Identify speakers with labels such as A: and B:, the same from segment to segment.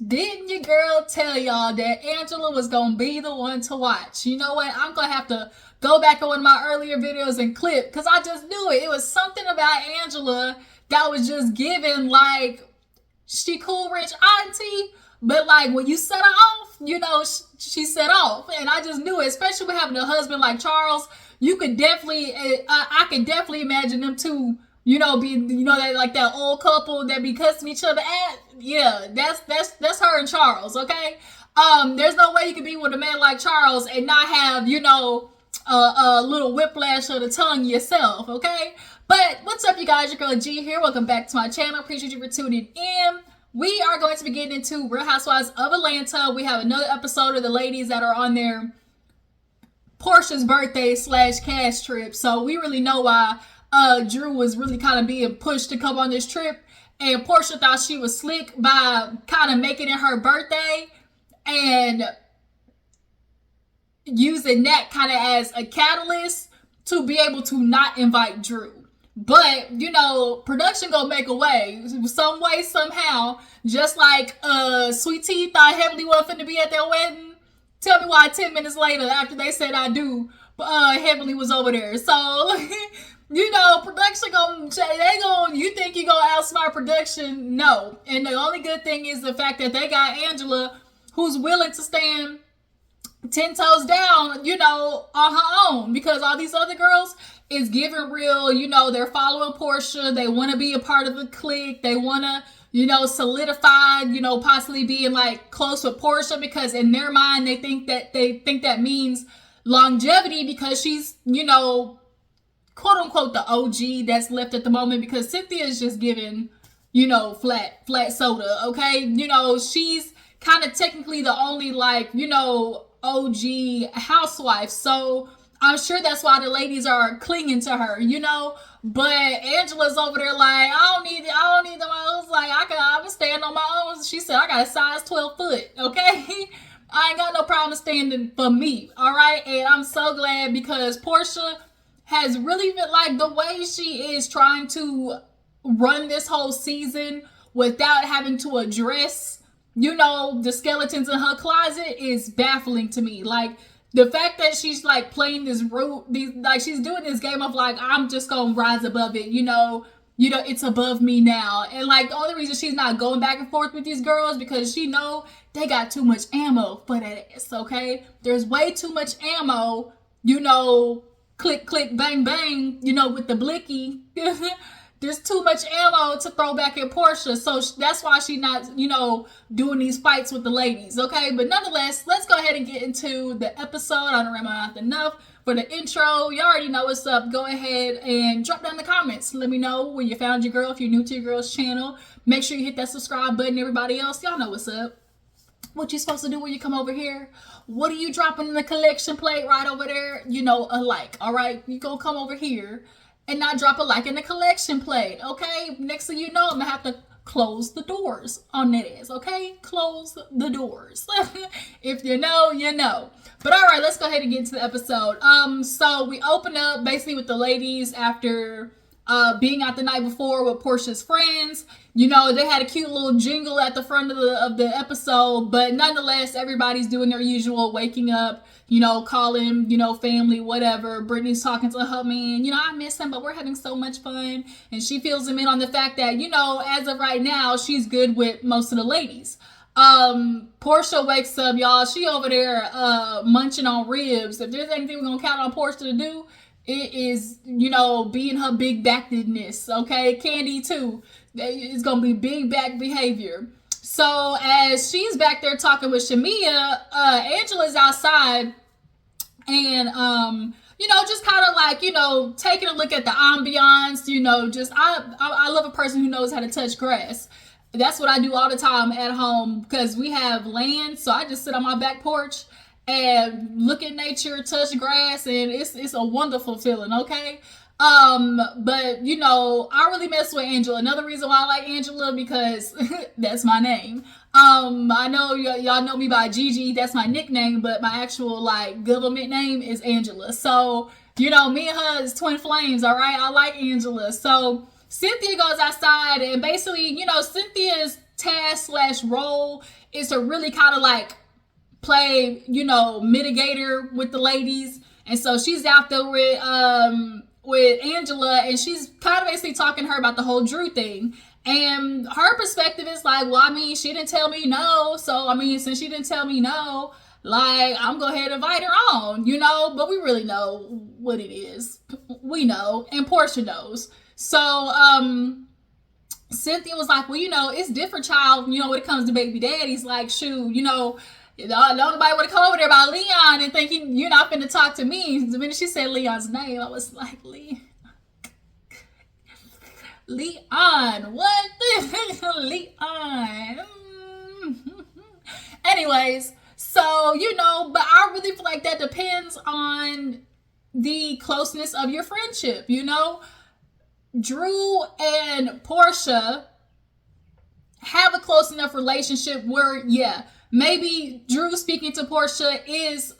A: Didn't your girl tell y'all that Angela was gonna be the one to watch? You know what? I'm gonna have to go back on one of my earlier videos and clip because I just knew it. It was something about Angela that was just given like she cool rich auntie, but like when you set her off, she set off, and I just knew it. Especially with having a husband like Charles, you could definitely, I could definitely imagine them two. Be that like that old couple that be cussing each other at. Yeah, that's her and Charles. Okay, there's no way you can be with a man like Charles and not have a little whiplash of the tongue yourself. Okay, but what's up, you guys? Your girl G here. Welcome back to my channel. Appreciate you for tuning in. We are going to be getting into Real Housewives of Atlanta. We have another episode of the ladies that are on their Porsha's birthday / cash trip. So we really know why Drew was really kind of being pushed to come on this trip. And Porsha thought she was slick by kind of making it her birthday and using that kind of as a catalyst to be able to not invite Drew. But, production gonna make a way. Some way, somehow. Just like Sweet Tea thought Heavenly wasn't finna be at their wedding. Tell me why 10 minutes later, after they said I do, Heavenly was over there. So, production you think you gonna outsmart production? No. And the only good thing is the fact that they got Angela, who's willing to stand 10 toes down, on her own, because all these other girls is giving real, they're following Porsha. They want to be a part of the clique. They want to, solidify, possibly being like close with Porsha, because in their mind, they think that means longevity because she's, quote unquote, the OG that's left at the moment, because Cynthia is just giving, flat soda. Okay. She's kind of technically the only OG housewife. So I'm sure that's why the ladies are clinging to her, But Angela's over there like, I don't need them. I was like, I'm gonna stand on my own. She said, I got a size 12 foot, okay? I ain't got no problem standing for me, all right? And I'm so glad because Porsha has really been like the way she is trying to run this whole season without having to address, the skeletons in her closet is baffling to me. Like, the fact that she's like playing this she's doing this game of like, I'm just gonna rise above it, it's above me now. And like the only reason she's not going back and forth with these girls because she know they got too much ammo for that ass, okay? There's way too much ammo, click, click, bang, bang, with the blicky. There's too much ammo to throw back at Porsha. So that's why she's not, doing these fights with the ladies. Okay. But nonetheless, let's go ahead and get into the episode. I don't remember mouth enough for the intro. You already know what's up. Go ahead and drop down the comments. Let me know where you found your girl. If you're new to your girl's channel, make sure you hit that subscribe button. Everybody else, y'all know what's up. What you supposed to do when you come over here? What are you dropping in the collection plate right over there? A like. All right. You gonna come over here and not drop a like in the collection plate, okay? Next thing you know, I'm gonna have to close the doors on that ass, okay? Close the doors. If you know, you know. But all right, let's go ahead and get into the episode. So we open up basically with the ladies after being out the night before with Porsha's friends. They had a cute little jingle at the front of the episode, but nonetheless, everybody's doing their usual waking up, calling, family, whatever. Brittany's talking to her man, I miss him, but we're having so much fun. And she fills him in on the fact that, as of right now, she's good with most of the ladies. Porsha wakes up, y'all. She over there munching on ribs. If there's anything we're gonna count on Porsha to do, it is, being her big backedness, okay? Candy too. It's gonna be big back behavior. So as she's back there talking with Shamia, Angela's outside and just kind of like, taking a look at the ambiance, I love a person who knows how to touch grass. That's what I do all the time at home because we have land, so I just sit on my back porch and look at nature, touch grass, and it's a wonderful feeling, okay? But I really mess with Angela. Another reason why I like Angela because that's my name. I know y'all know me by Gigi, that's my nickname, but my actual government name is Angela. So, me and her is twin flames, all right? I like Angela. So Cynthia goes outside and basically, Cynthia is task slash role is to really kind of like play, mitigator with the ladies. And so she's out there with Angela, and she's kind of basically talking to her about the whole Drew thing. And her perspective is like, well, I mean, she didn't tell me no. So, I mean, since she didn't tell me no, like, I'm going to go ahead and invite her on, but we really know what it is. We know, and Porsha knows. So, Cynthia was like, well, it's different, child, when it comes to baby daddies. Like, shoot, don't nobody want to come over there about Leon and thinking you're not finna talk to me. The minute she said Leon's name, I was like, Leon, what? Leon. Anyways, so, but I really feel like that depends on the closeness of your friendship, Drew and Porsha have a close enough relationship where, yeah, maybe Drew speaking to Porsha is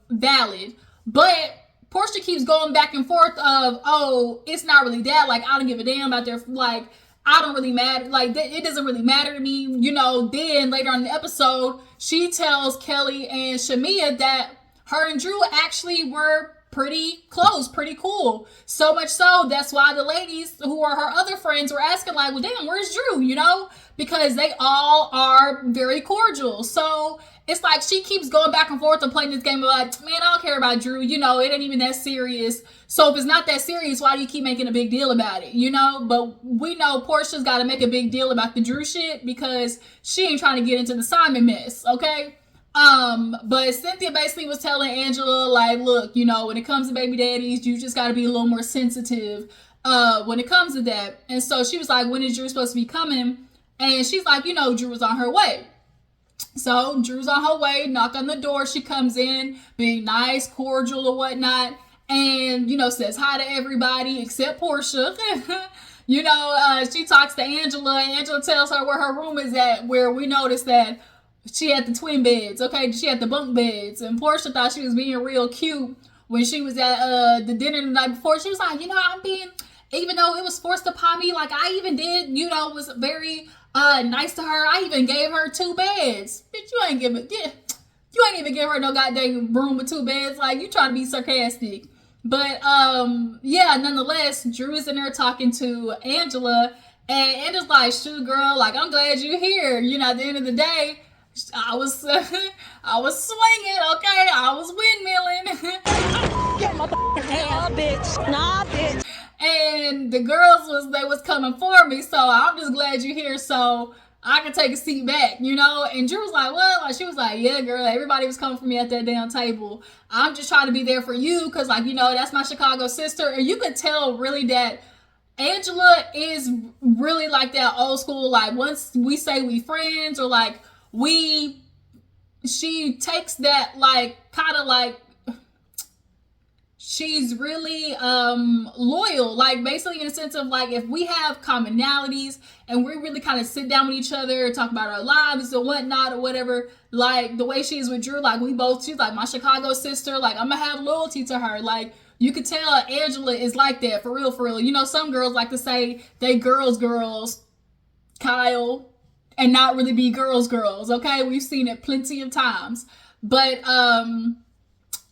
A: valid, but Porsha keeps going back and forth of, oh, it's not really that, like, I don't give a damn about their, like, I don't really matter, like, it doesn't really matter to me, Then later on in the episode, she tells Kelly and Shamia that her and Drew actually were pretty close, pretty cool. So much so, that's why the ladies who are her other friends were asking, like, well, damn, where's Drew, Because they all are very cordial. So it's like she keeps going back and forth and playing this game of like, man, I don't care about Drew. It ain't even that serious. So if it's not that serious, why do you keep making a big deal about it? But we know Porsha's got to make a big deal about the Drew shit because she ain't trying to get into the Simon mess, okay? But Cynthia basically was telling Angela, like, look, when it comes to baby daddies, you just got to be a little more sensitive when it comes to that. And so she was like, when is Drew supposed to be coming? And she's like, Drew was on her way. So Drew's on her way, knock on the door. She comes in, being nice, cordial or whatnot. And, says hi to everybody except Porsha. She talks to Angela, and Angela tells her where her room is at, where we noticed that she had the twin beds, okay? She had the bunk beds. And Porsha thought she was being real cute when she was at the dinner the night before. She was like, I'm being, even though it was forced upon me, like I even did, was very nice to her. I even gave her 2 beds. Bitch, you ain't even give her no goddamn room with 2 beds. Like, you trying to be sarcastic. But, yeah, nonetheless, Drew is in there talking to Angela. And Angela's like, shoot, girl, like, I'm glad you're here. At the end of the day, I was swinging, okay? I was windmilling.
B: Get my hell, bitch. Nah, bitch.
A: And the girls they was coming for me, so I'm just glad you're here so I can take a seat back, And Drew was like, what? Like, she was like, yeah, girl, everybody was coming for me at that damn table. I'm just trying to be there for you because, like, that's my Chicago sister. And you could tell really that Angela is really like that old school, like, once we say we friends or like she takes that, like, kind of like, she's really loyal, like basically in the sense of like if we have commonalities and we really kind of sit down with each other talk about our lives and whatnot or whatever, like the way she is with Drew, like she's like my Chicago sister, like I'm gonna have loyalty to her. Like you could tell Angela is like that for real. Some girls like to say they girls Kyle and not really be girls, okay? We've seen it plenty of times. But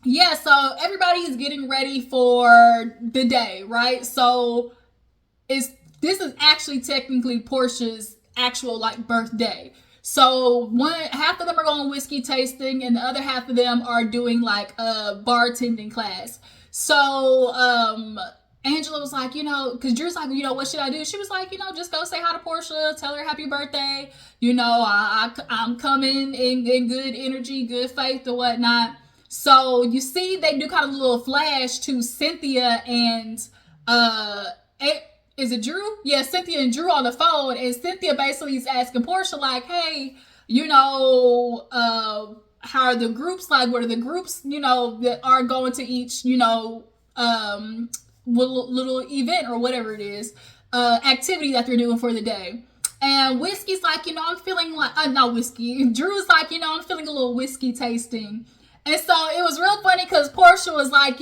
A: yeah, so everybody is getting ready for the day, right? So this is actually technically Porsha's actual like birthday. So half of them are going whiskey tasting and the other half of them are doing like a bartending class. So Angela was like, because Drew's like, what should I do? She was like, just go say hi to Porsha, tell her happy birthday. I'm coming in good energy, good faith or whatnot. So you see they do kind of a little flash to Cynthia and is it Drew? Yeah, Cynthia and Drew on the phone, and Cynthia basically is asking Porsha like, hey, how are the groups, like what are the groups, that are going to each, little event or whatever it is, activity that they're doing for the day. And Whiskey's like, I'm feeling like, not Whiskey, Drew's like, I'm feeling a little whiskey tasting. And so it was real funny because Porsha was like,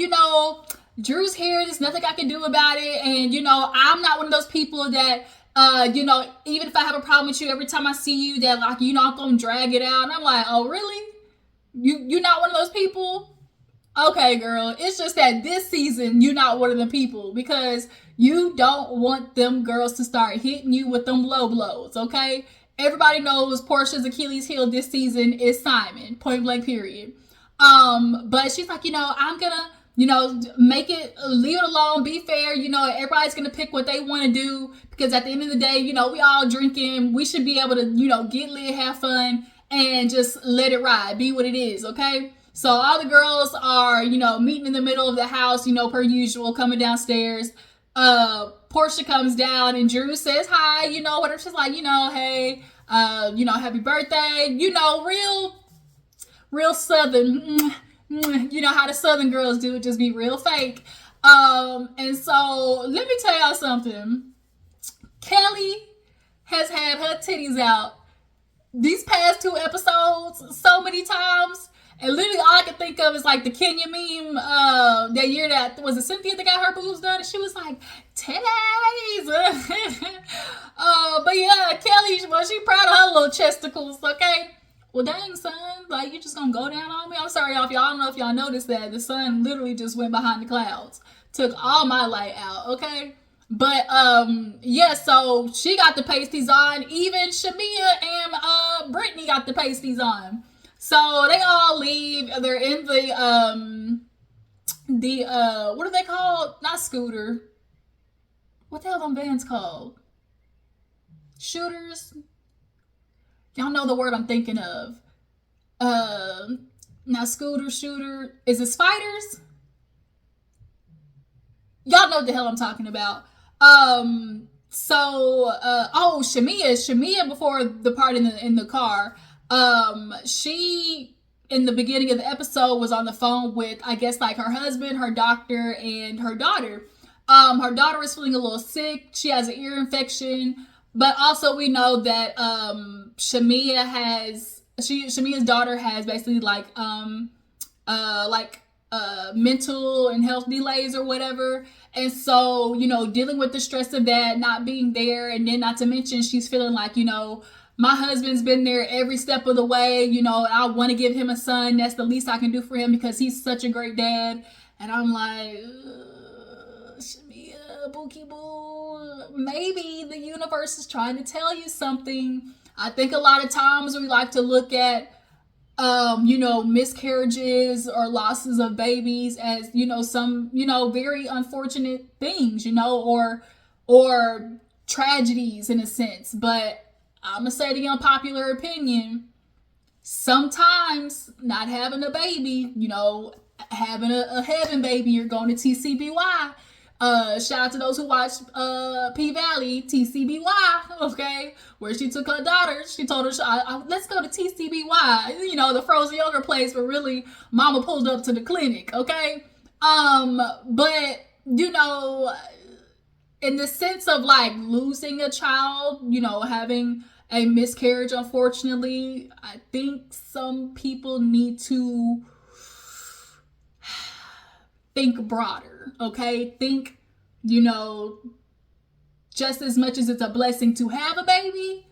A: Drew's here. There's nothing I can do about it. And, I'm not one of those people that Even if I have a problem with you, every time I see you, that like, I'm gonna drag it out. And I'm like, oh really? You're not one of those people? Okay, girl. It's just that this season you're not one of the people because you don't want them girls to start hitting you with them low blows, okay? Everybody knows Porsha's Achilles heel this season is Simon, point blank period. But she's like, I'm gonna, make it, leave it alone, be fair. Everybody's gonna pick what they want to do because at the end of the day, we all drinking. We should be able to, get lit, have fun, and just let it ride, be what it is, okay? So all the girls are, meeting in the middle of the house, per usual, coming downstairs. Porsha comes down and Drew says hi, whatever. She's like, hey, happy birthday, real Southern. How the Southern girls do it, just be real fake. And so let me tell y'all something. Kelly has had her titties out these past 2 episodes so many times. And literally all I can think of is like the Kenya meme that year that was it Cynthia that got her boobs done and she was like, titties. But yeah, Kelly, well, she proud of her little chesticles, okay? Well, dang, son, like, you just gonna go down on me? I'm sorry, y'all. If y'all, I don't know if y'all noticed that the sun literally just went behind the clouds, took all my light out, okay? But yeah, so she got the pasties on. Even Shamia and Brittany got the pasties on. So they all leave. They're in the what are they called? Not scooter. What the hell are them vans called? Shooters. Y'all know the word I'm thinking of. Not scooter, shooter. Is it spiders? Y'all know what the hell I'm talking about. Shamia before the part in the car. She in the beginning of the episode was on the phone with, I guess, like her husband, her doctor, and her daughter. Her daughter is feeling a little sick. She has an ear infection, but also we know that Shamia's daughter has basically like mental and health delays or whatever. And so, dealing with the stress of that, not being there, and then not to mention she's feeling like, my husband's been there every step of the way. I want to give him a son. That's the least I can do for him because he's such a great dad. And I'm like, Shamia, Bookie Boo, maybe the universe is trying to tell you something. I think a lot of times we like to look at, miscarriages or losses of babies as, some, very unfortunate things, or tragedies in a sense. But I'm going to say the unpopular opinion. Sometimes not having a baby, having a heaven baby, you're going to TCBY. Shout out to those who watched P-Valley, TCBY, okay? Where she took her daughter. She told her, let's go to TCBY, the frozen yogurt place, but really, mama pulled up to the clinic, okay? But, in the sense of like losing a child, having a miscarriage, unfortunately, I think some people need to think broader, okay? Think, just as much as it's a blessing to have a baby,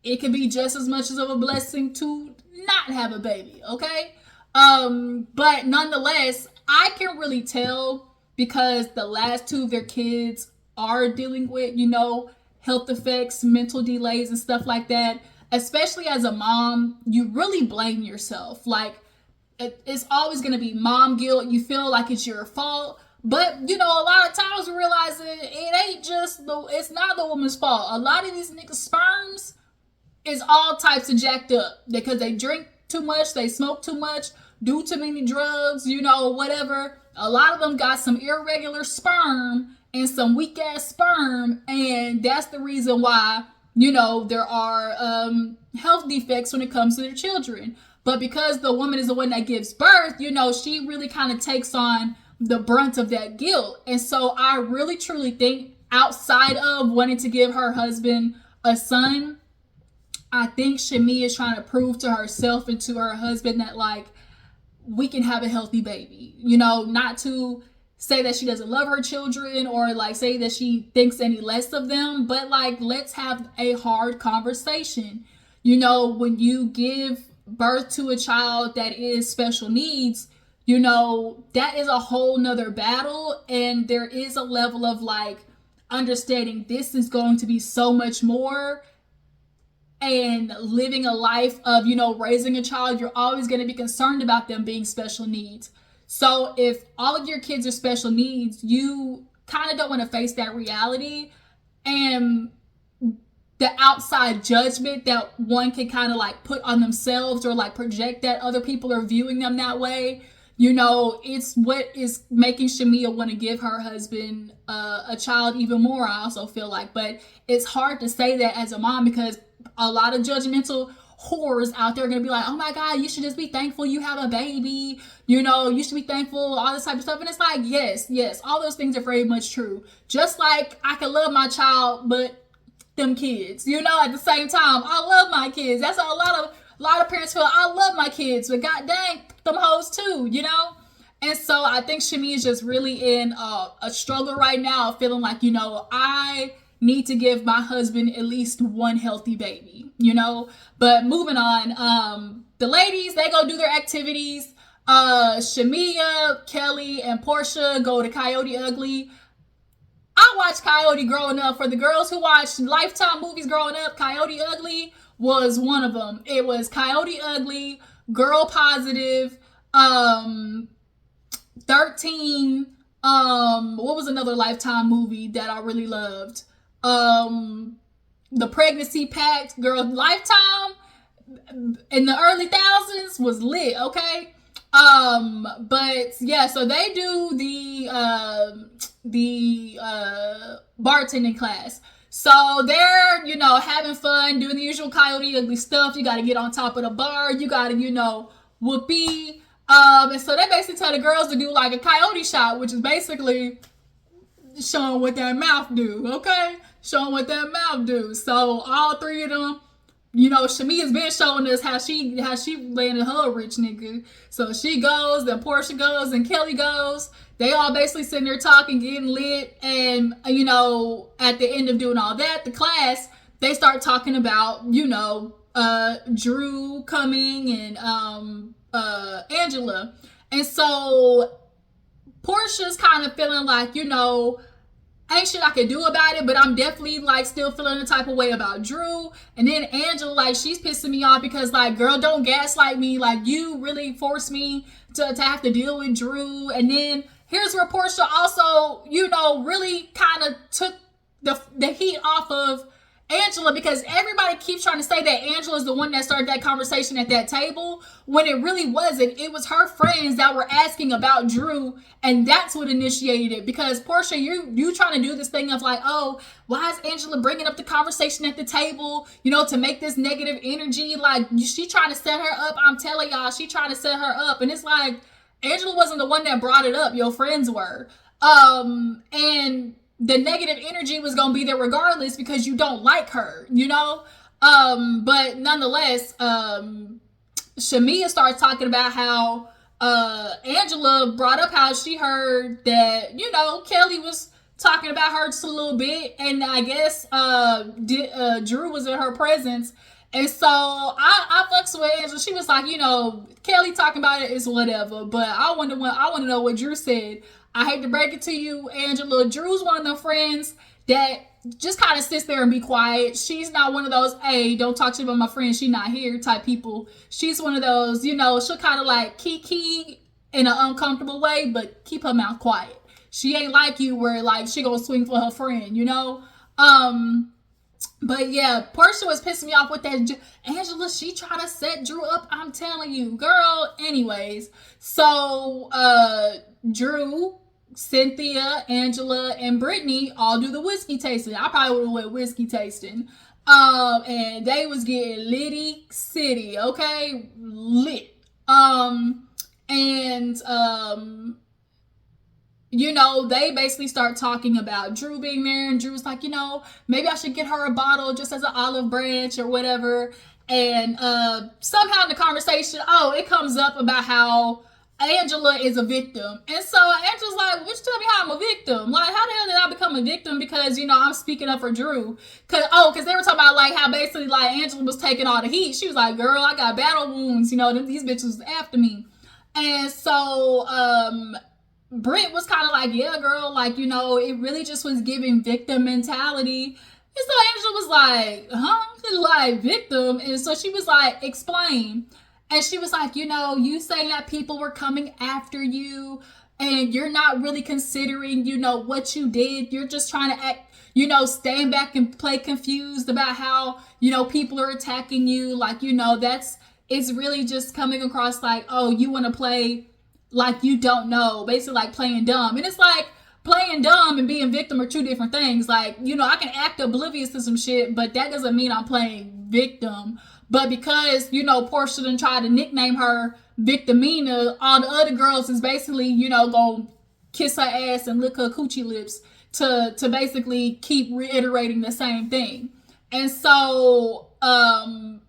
A: it can be just as much of a blessing to not have a baby, okay? But nonetheless, I can really tell because the last 2 of their kids are dealing with, health effects, mental delays, and stuff like that. Especially as a mom, you really blame yourself. Like, it's always going to be mom guilt. You feel like it's your fault. But, a lot of times we realize it's not the woman's fault. A lot of these niggas' sperms is all types of jacked up because they drink too much, they smoke too much, do too many drugs, whatever. A lot of them got some irregular sperm and some weak ass sperm, and that's the reason why, there are health defects when it comes to their children. But because the woman is the one that gives birth, she really kind of takes on the brunt of that guilt. And so I really truly think, outside of wanting to give her husband a son, I think Shamia is trying to prove to herself and to her husband that, like, we can have a healthy baby, not to say that she doesn't love her children or like say that she thinks any less of them, but like let's have a hard conversation. You know, when you give birth to a child that is special needs, you know, that is a whole nother battle, and there is a level of like understanding this is going to be so much more, and living a life of, you know, raising a child, you're always going to be concerned about them being special needs. So if all of your kids are special needs, you kind of don't want to face that reality, and the outside judgment that one can kind of like put on themselves or like project that other people are viewing them that way. You know, it's what is making Shamia want to give her husband a child even more, I also feel like. But it's hard to say that as a mom, because a lot of judgmental whores out there are going to be like, oh my God, you should just be thankful you have a baby. You know, you should be thankful, all this type of stuff. And it's like, yes, all those things are very much true. Just like I can love my child, but them kids, you know, at the same time, I love my kids. That's how a lot of parents feel. I love my kids, but god dang, them hoes too, you know. And so I think Shami is just really in a struggle right now, feeling like, you know, I need to give my husband at least one healthy baby, you know. But moving on, the ladies, they go do their activities. Shamia, Kelly, and Porsha go to Coyote Ugly. I watched Coyote growing up. For the girls who watched Lifetime movies growing up, Coyote Ugly was one of them. It was Coyote Ugly, Girl Positive, 13. What was another Lifetime movie that I really loved? The Pregnancy Pact. Girl, Lifetime in the early thousands was lit, okay? But yeah, so they do the bartending class. So they're, you know, having fun, doing the usual Coyote Ugly stuff. You got to get on top of the bar. You got to, you know, whoopee. And so they basically tell the girls to do like a coyote shot, which is basically showing what that mouth do, okay? Showing what that mouth do. So all three of them, you know, Shamia's been showing us how she landed her rich nigga. So she goes, then Porsha goes, and Kelly goes. They all basically sitting there talking, getting lit, and, you know, at the end of doing all that, the class, they start talking about, you know, Drew coming and Angela. And so Porsha's kind of feeling like, you know, ain't shit I can do about it, but I'm definitely like still feeling the type of way about Drew. And then Angela, like, she's pissing me off because, like, girl, don't gaslight me. Like, you really forced me to have to deal with Drew. And then here's where Porsha also, you know, really kind of took the heat off of Angela, because everybody keeps trying to say that Angela's the one that started that conversation at that table, when it really wasn't. It was her friends that were asking about Drew, and that's what initiated it. Because Porsha, you trying to do this thing of like, oh, why is Angela bringing up the conversation at the table, you know, to make this negative energy? Like, she trying to set her up. I'm telling y'all, she trying to set her up. And it's like, Angela wasn't the one that brought it up. Your friends were. And the negative energy was going to be there regardless because you don't like her, you know? But nonetheless, Shamia starts talking about how Angela brought up how she heard that, you know, Kelly was talking about her just a little bit, and I guess Drew was in her presence. And so I fucks with Angela. She was like, you know, Kelly talking about it is whatever, but I want to know what Drew said. I hate to break it to you, Angela. Drew's one of the friends that just kind of sits there and be quiet. She's not one of those, hey, don't talk to me about my friend, she not here type people. She's one of those, you know, she'll kind of like kiki in an uncomfortable way, but keep her mouth quiet. She ain't like you where like she gonna swing for her friend, you know? But yeah, Porsha was pissing me off with that. Angela, she trying to set Drew up. I'm telling you, girl. Anyways, so Drew, Cynthia, Angela, and Brittany all do the whiskey tasting. I probably would have went whiskey tasting. And they was getting litty city, okay? Lit. You know, they basically start talking about Drew being there, and Drew's like, you know, maybe I should get her a bottle just as an olive branch or whatever. And somehow in the conversation, it comes up about how Angela is a victim. And so Angela's like, which tell me how I'm a victim. Like, how the hell did I become a victim? Because, I'm speaking up for Drew. Cause they were talking about like how basically like Angela was taking all the heat. She was like, girl, I got battle wounds. These bitches was after me. And so Britt was kind of like, yeah, girl, like, it really just was giving victim mentality. And so Angela was like, huh? Like, victim. And so she was like, explain. And she was like, you saying that people were coming after you and you're not really considering, what you did. You're just trying to act, stand back and play confused about how, people are attacking you. Like, it's really just coming across like, oh, you want to play like you don't know, basically like playing dumb. And it's like playing dumb and being victim are two different things. Like, I can act oblivious to some shit, but that doesn't mean I'm playing victim. But because, Porsha done tried to nickname her Victimina, all the other girls is basically, gonna kiss her ass and lick her coochie lips to basically keep reiterating the same thing. And so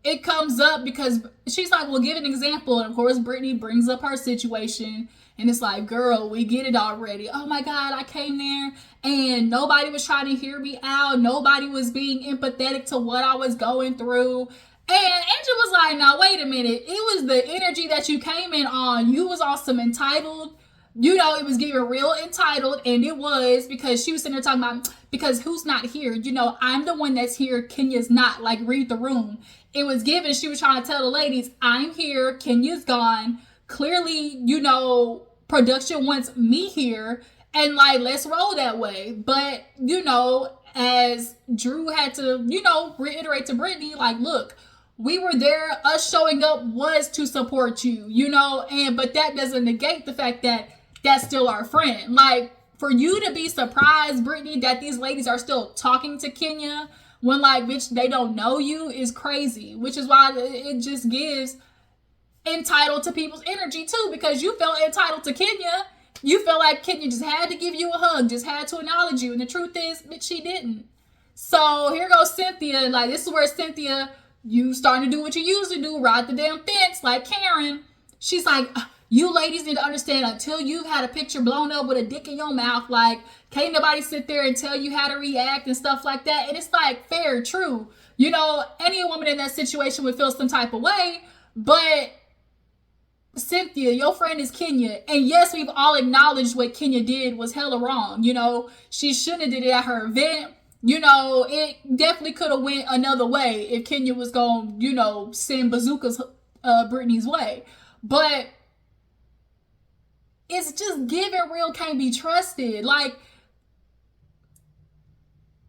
A: it comes up because she's like, well, give an example. And of course, Brittany brings up her situation. And it's like, girl, we get it already. Oh my God, I came there and nobody was trying to hear me out. Nobody was being empathetic to what I was going through. And Angela was like, now, wait a minute. It was the energy that you came in on. You was awesome entitled. It was giving real entitled. And it was because she was sitting there talking about, because who's not here? I'm the one that's here. Kenya's not. Like, read the room. It was given. She was trying to tell the ladies, I'm here. Kenya's gone. Clearly, production wants me here. And, like, let's roll that way. But, as Drew had to, reiterate to Brittany, like, look, we were there. Us showing up was to support you, but that doesn't negate the fact that that's still our friend. Like, for you to be surprised, Brittany, that these ladies are still talking to Kenya when, like, bitch, they don't know you is crazy, which is why it just gives entitled to people's energy too, because you felt entitled to Kenya. You felt like Kenya just had to give you a hug, just had to acknowledge you. And the truth is, bitch, she didn't. So here goes Cynthia. Like, this is where Cynthia, you starting to do what you usually do, ride the damn fence like Karen. She's like, you ladies need to understand, until you've had a picture blown up with a dick in your mouth, like, can't nobody sit there and tell you how to react and stuff like that. And it's like, fair, true. Any woman in that situation would feel some type of way. But Cynthia, your friend is Kenya. And yes, we've all acknowledged what Kenya did was hella wrong. She shouldn't have did it at her event. It definitely could have went another way if Kenya was going to, send bazookas Brittany's way. But it's just giving real can't be trusted. Like,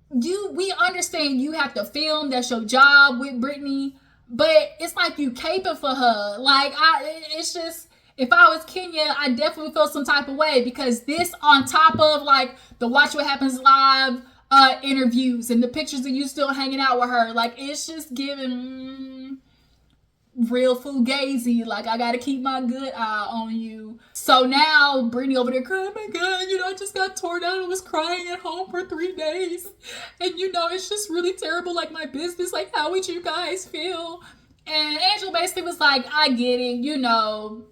A: we understand you have to film. That's your job with Brittany. But it's like you caping for her. Like, it's just, if I was Kenya, I definitely feel some type of way, because this on top of like the Watch What Happens Live interviews and the pictures of you still hanging out with her, like, it's just giving real fugazi. Like, I gotta keep my good eye on you. So now Brittany over there crying, oh my God, I just got torn out and was crying at home for 3 days. And it's just really terrible, like, my business, like, how would you guys feel? And Angela basically was like, I get it,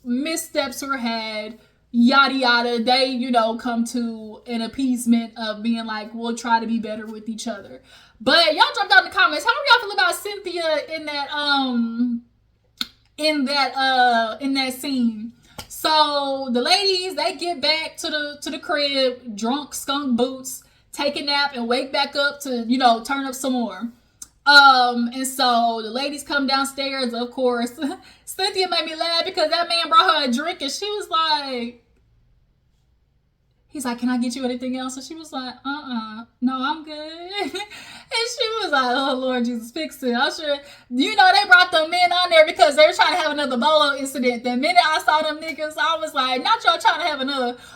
A: missteps were had, yada yada. They, come to an appeasement of being like, we'll try to be better with each other. But y'all jumped out in the comments. How do y'all feel about Cynthia in that scene? So the ladies, they get back to the crib, drunk skunk boots, take a nap and wake back up to, turn up some more. And so the ladies come downstairs, of course. Cynthia made me laugh because that man brought her a drink and she was like, he's like, can I get you anything else? And she was like, no, I'm good. And she was like, oh, Lord Jesus, fix it. I'm sure, they brought the men on there because they were trying to have another Bolo incident. The minute I saw them niggas, I was like, not y'all trying to have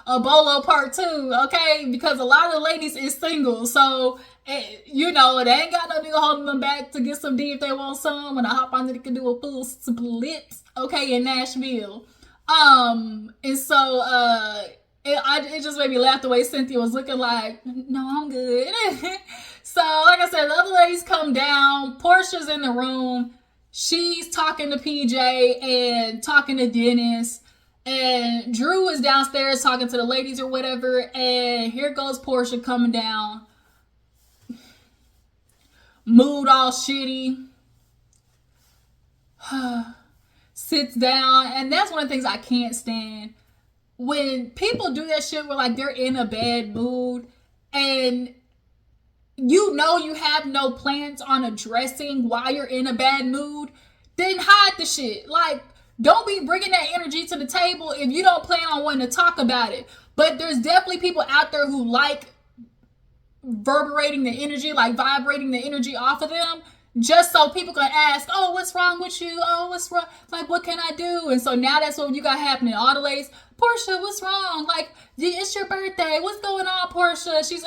A: a Bolo part 2, okay? Because a lot of the ladies is single. So, they ain't got no nigga holding them back to get some D if they want some. When I hop on it, can do a full split, okay, in Nashville. And so, it just made me laugh the way Cynthia was looking like, no, I'm good. So, like I said, the other ladies come down. Porsha's in the room. She's talking to PJ and talking to Dennis. And Drew is downstairs talking to the ladies or whatever, and here goes Porsha coming down, mood all shitty, sits down, and that's one of the things I can't stand. When people do that shit where like they're in a bad mood and you know you have no plans on addressing why you're in a bad mood, then hide the shit. Like, don't be bringing that energy to the table if you don't plan on wanting to talk about it. But there's definitely people out there who like reverberating the energy, like vibrating the energy off of them, just so people can ask, oh, what's wrong with you? Oh, what's wrong? Like, what can I do? And so now that's what you got happening. All the ladies, Porsha, what's wrong? Like, it's your birthday. What's going on, Porsha? She's,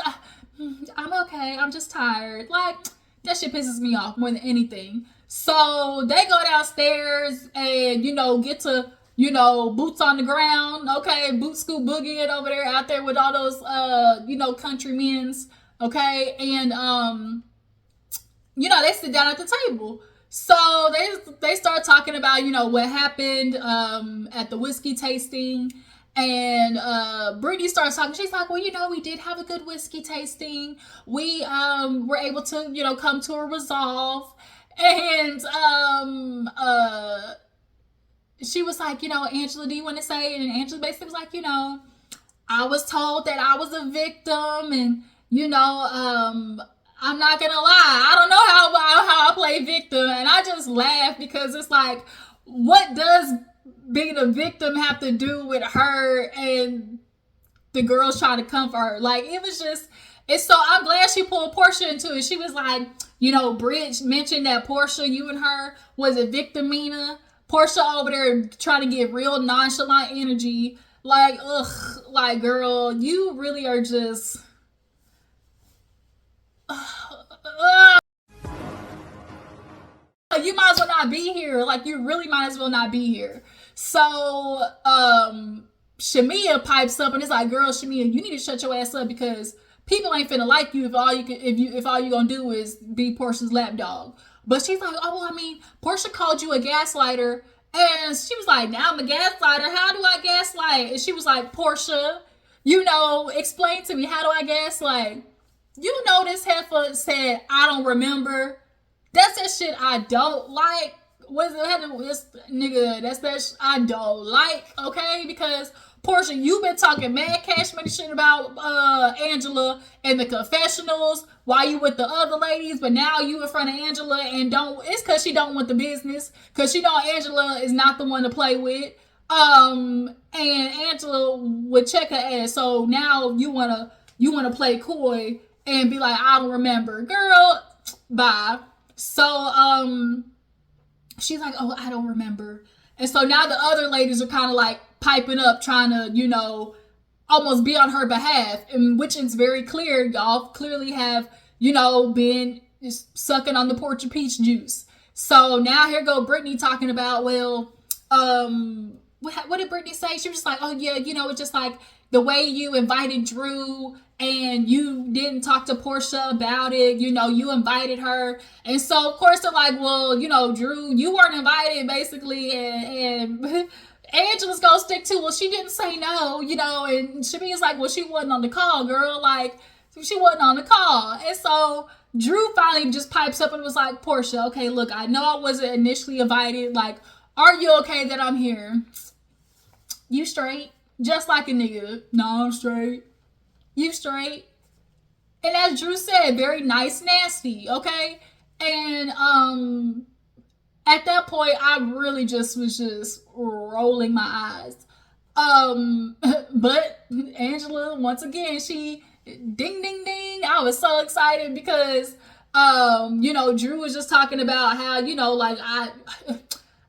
A: I'm okay. I'm just tired. Like, that shit pisses me off more than anything. So they go downstairs and, get to, boots on the ground. Okay, boot scoot boogieing over there out there with all those, country men's. Okay, and, they sit down at the table. So they start talking about, what happened at the whiskey tasting. And Brittany starts talking. She's like, well, we did have a good whiskey tasting. We were able to, come to a resolve. And she was like, Angela, do you want to say? And Angela basically was like, I was told that I was a victim. And, I'm not gonna lie, I don't know how I play victim, and I just laugh because it's like, what does being a victim have to do with her and the girls trying to comfort her? Like, it's so, I'm glad she pulled Porsha into it. She was like, Bridge mentioned that Porsha, you and her, was a victimina. Porsha over there trying to get real nonchalant energy. Like, ugh, like, girl, you really are just... you might as well not be here. Like, you really might as well not be here. So Shamia pipes up and it's like, girl, Shamia, you need to shut your ass up because people ain't finna like you if all you gonna do is be Porsha's lapdog. But she's like, oh, well, I mean, Porsha called you a gaslighter. And she was like, now I'm a gaslighter. How do I gaslight? And she was like, Porsha, explain to me, how do I gaslight? This heifer said, I don't remember. That's that shit I don't like. Nigga, that's that I don't like, okay? Because, Porsha, you've been talking mad cash money shit about Angela and the confessionals while you with the other ladies, but now you in front of Angela and it's because she don't want the business, because she know Angela is not the one to play with. And Angela would check her ass, so now you wanna play coy and be like, I don't remember. Girl, bye. So, she's like, oh, I don't remember. And so now the other ladies are kind of like piping up, trying to, almost be on her behalf. And which is very clear. Y'all clearly have, been sucking on the Porsha peach juice. So now here go Brittany talking about, well, what did Brittany say? She was just like, oh yeah, it's just like the way you invited Drew and you didn't talk to Porsha about it, you invited her. And so, of course, they're like, well, Drew, you weren't invited, basically. And Angela's gonna stick to, well, she didn't say no, and Shamia's like, well, she wasn't on the call, girl. Like, she wasn't on the call. And so Drew finally just pipes up and was like, Porsha, okay, look, I know I wasn't initially invited. Like, are you okay that I'm here? You straight? Just like a nigga. No, I'm straight. You straight? And as Drew said, very nice, nasty, okay? And at that point, I really was just rolling my eyes. But Angela, once again, she ding, ding, ding. I was so excited because, Drew was just talking about how, like,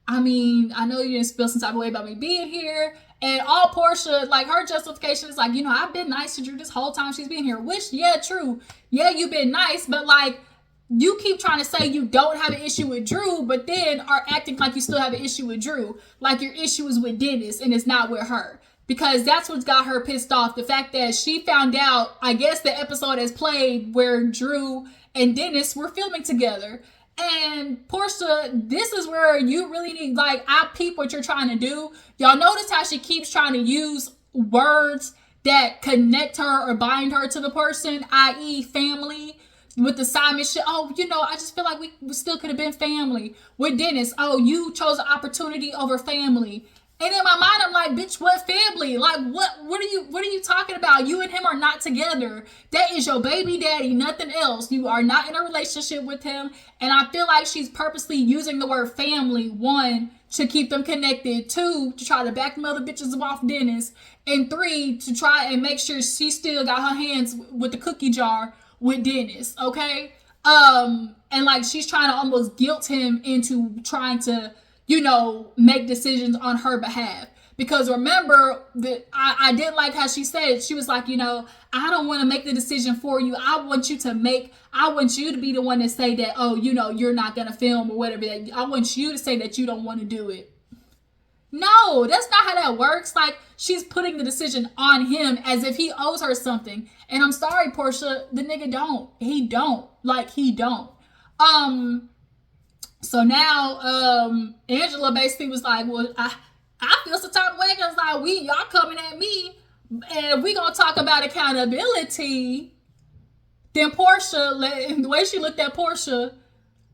A: I mean, I know you didn't feel some type of way about me being here. And all Porsha, like, her justification is like, I've been nice to Drew this whole time she's been here. Which, yeah, true. Yeah, you've been nice. But, like, you keep trying to say you don't have an issue with Drew, but then are acting like you still have an issue with Drew. Like your issue is with Dennis and it's not with her. Because that's what's got her pissed off. The fact that she found out, I guess the episode has played where Drew and Dennis were filming together. And Porsha, this is where you really need, like, I peep what you're trying to do. Y'all notice how she keeps trying to use words that connect her or bind her to the person, i.e. family. With the Simon shit, oh, I just feel like we still could have been family. With Dennis, oh, you chose opportunity over family. And in my mind, I'm like, bitch, what family? Like, what are you talking about? You and him are not together. That is your baby daddy, nothing else. You are not in a relationship with him. And I feel like she's purposely using the word family, one, to keep them connected, two, to try to back them other bitches off Dennis, and three, to try and make sure she still got her hands with the cookie jar with Dennis, okay? And like she's trying to almost guilt him into trying to, make decisions on her behalf. Because remember that I didn't like how she said it. She was like, I don't want to make the decision for you. I want you to be the one to say that, oh, you're not going to film or whatever. I want you to say that you don't want to do it. No, that's not how that works. Like, she's putting the decision on him as if he owes her something. And I'm sorry, Porsha, the nigga don't. He don't. Like, he don't. So now, Angela basically was like, well, I feel some type of way because like y'all coming at me and we gonna talk about accountability. Then Porsha, the way she looked at Porsha,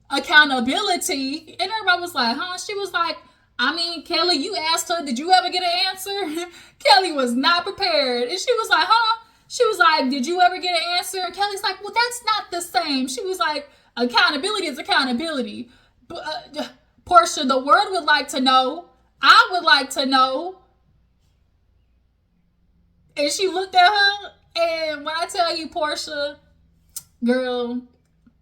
A: accountability, and everybody was like, huh? She was like, I mean, Kelly, you asked her, did you ever get an answer? Kelly was not prepared. And she was like, huh? She was like, did you ever get an answer? And Kelly's like, well, that's not the same. She was like, accountability is accountability. Porsha, the world would like to know. I would like to know. And she looked at her, and when I tell you, Porsha, girl,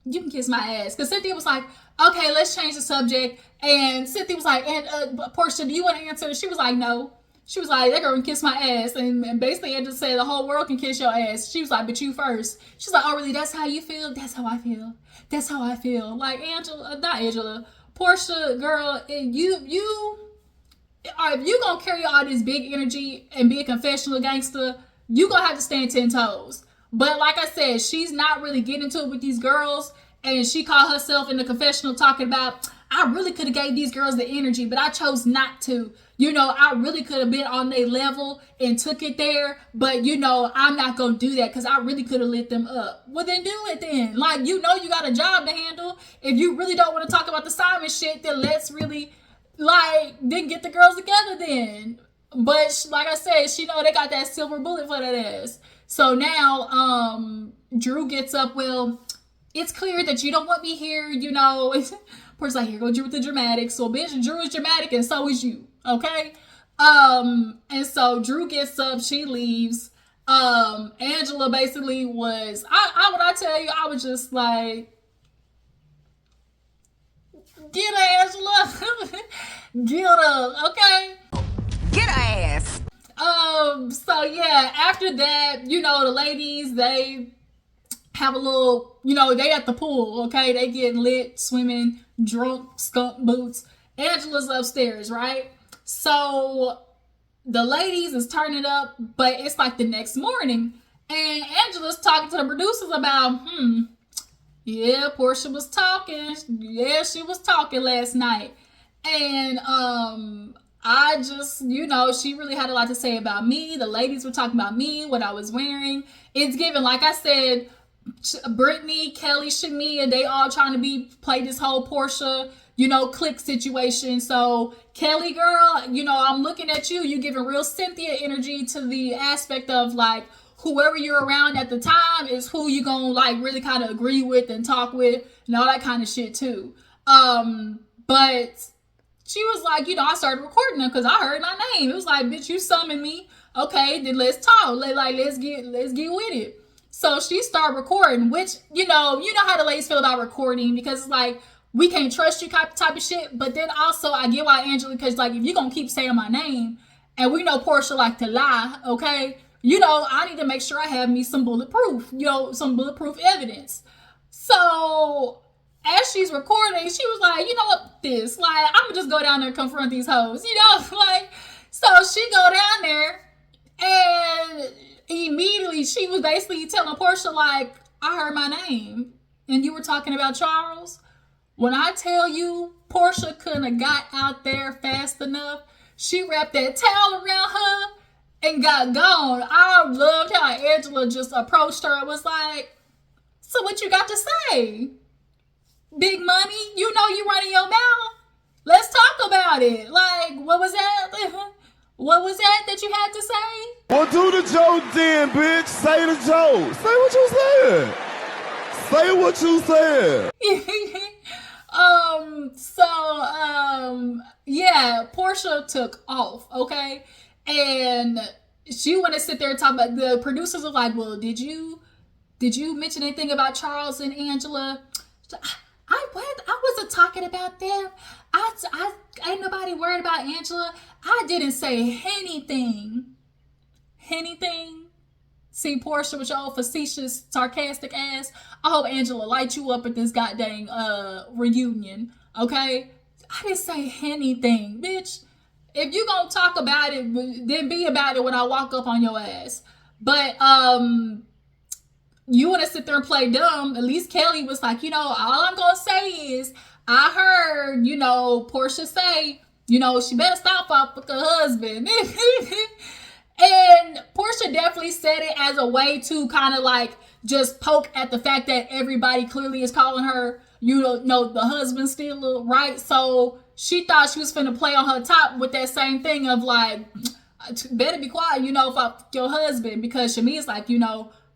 A: you can kiss my ass. Because Cynthia was like, okay, let's change the subject. And Cynthia was like, and Porsha, do you want to answer? She was like, no. She was like, that girl can kiss my ass. And basically, Angela said, the whole world can kiss your ass. She was like, but you first. She's like, oh, really? That's how you feel? That's how I feel. That's how I feel. Like, Porsha, girl, if you gonna carry all this big energy and be a confessional gangster, you gonna have to stand 10 toes. But like I said, she's not really getting into it with these girls. And she caught herself in the confessional talking about, I really could have gave these girls the energy, but I chose not to. I really could have been on their level and took it there, but I'm not going to do that because I really could have lit them up. Well, then do it then. Like, you got a job to handle. If you really don't want to talk about the Simon shit, then let's really, then get the girls together then. But like I said, they got that silver bullet for that ass. So now, Drew gets up, well, it's clear that you don't want me here, Portia's like, here go Drew with the dramatics. So bitch, Drew is dramatic and so is you. Okay? And so Drew gets up, she leaves. Angela basically was, when I tell you, I was just like, get her, Angela. Get her, okay?
B: Get her ass.
A: So yeah, after that, the ladies, they have a little, they at the pool, okay? They getting lit, swimming, drunk, skunk boots. Angela's upstairs, right? So the ladies is turning up, but it's like the next morning. And Angela's talking to the producers about, yeah, Porsha was talking. Yeah, she was talking last night. And I just, she really had a lot to say about me. The ladies were talking about me, what I was wearing. It's given, like I said, Brittany, Kelly, Shamia, they all trying to play this whole Porsha, clique situation. So Kelly, girl, I'm looking at you. You giving real Cynthia energy to the aspect of like whoever you're around at the time is who you gonna like really kind of agree with and talk with and all that kind of shit too. But she was like, I started recording them because I heard my name. It was like, bitch, you summoned me. Okay, then let's talk. Let's get with it. So she started recording, which, you know how the ladies feel about recording because it's like, we can't trust you type of shit. But then also I get why Angela, because like, if you're going to keep saying my name and we know Porsha like to lie, okay, I need to make sure I have me some bulletproof evidence. So as she's recording, she was like, what this? Like, I'm going to just go down there and confront these hoes, so she go down there and immediately she was basically telling Porsha, like, I heard my name and you were talking about Charles. When I tell you Porsha couldn't have got out there fast enough, she wrapped that towel around her and got gone. I loved how Angela just approached her and was like, so what you got to say? Big money? You know you running your mouth? Let's talk about it. Like, what was that? What was that you had to say?
C: Well, do the joke then, bitch. Say the joke. Say what you said. Say what you said.
A: Yeah, Porsha took off, okay? And she want to sit there and talk about, the producers are like, well, did you mention anything about Charles and Angela? I wasn't talking about them. I ain't nobody worried about Angela. I didn't say anything. Anything? See, Porsha with your old facetious, sarcastic ass. I hope Angela light you up at this goddamn reunion. Okay? I didn't say anything, bitch. If you gonna talk about it, then be about it when I walk up on your ass. But you want to sit there and play dumb. At least Kelly was like, all I'm gonna say is I heard, Porsha say, she better stop off with her husband. And Porsha definitely said it as a way to kind of like just poke at the fact that everybody clearly is calling her, the husband still, right? So she thought she was finna play on her top with that same thing of like, better be quiet, fuck your husband, because Shamia's like,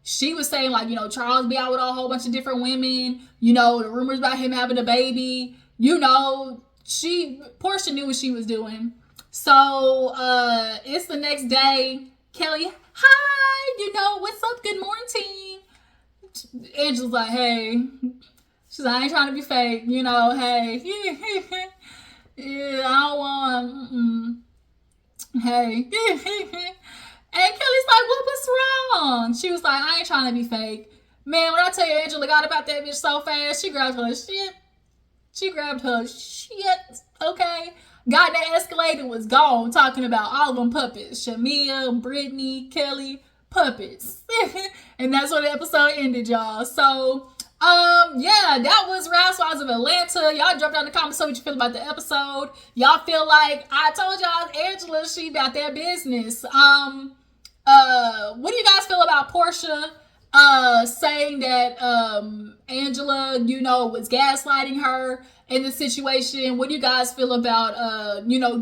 A: she was saying like, Charles be out with a whole bunch of different women, the rumors about him having a baby, Porsha knew what she was doing. So it's the next day. Kelly, hi, what's up? Good morning. Angela's like, hey. She's like, I ain't trying to be fake, hey. Yeah, I don't want, hey. And Kelly's like, what's wrong? She was like, I ain't trying to be fake. Man, when I tell you Angela got about that bitch so fast, she grabbed her shit. Okay? Got that escalator, was gone, talking about all of them puppets. Shamia, Brittany, Kelly, puppets. And that's where the episode ended, y'all. So, yeah, that was Housewives of Atlanta. Y'all drop down in the comments what you feel about the episode. Y'all feel like I told y'all Angela, she about that business. What do you guys feel about Porsha saying that Angela, was gaslighting her in the situation? What do you guys feel about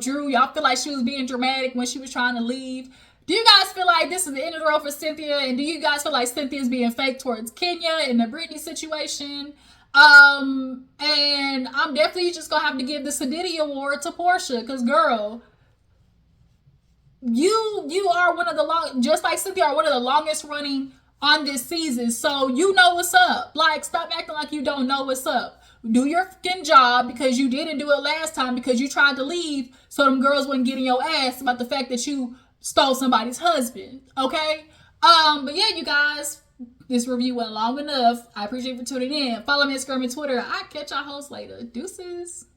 A: Drew? Y'all feel like she was being dramatic when she was trying to leave? Do you guys feel like this is the end of the road for Cynthia? And do you guys feel like Cynthia's being fake towards Kenya in the Britney situation? And I'm definitely just gonna have to give the Sadiddy Award to Porsha, because girl, you are one of the just like Cynthia, are one of the longest running on this season. So you know what's up. Like, stop acting like you don't know what's up. Do your fucking job, because you didn't do it last time because you tried to leave so them girls wouldn't get in your ass about the fact that you stole somebody's husband. Okay? But yeah, you guys, this review went long enough. I appreciate you for tuning in. Follow me on Instagram and Twitter. I'll catch y'all hoes later. Deuces.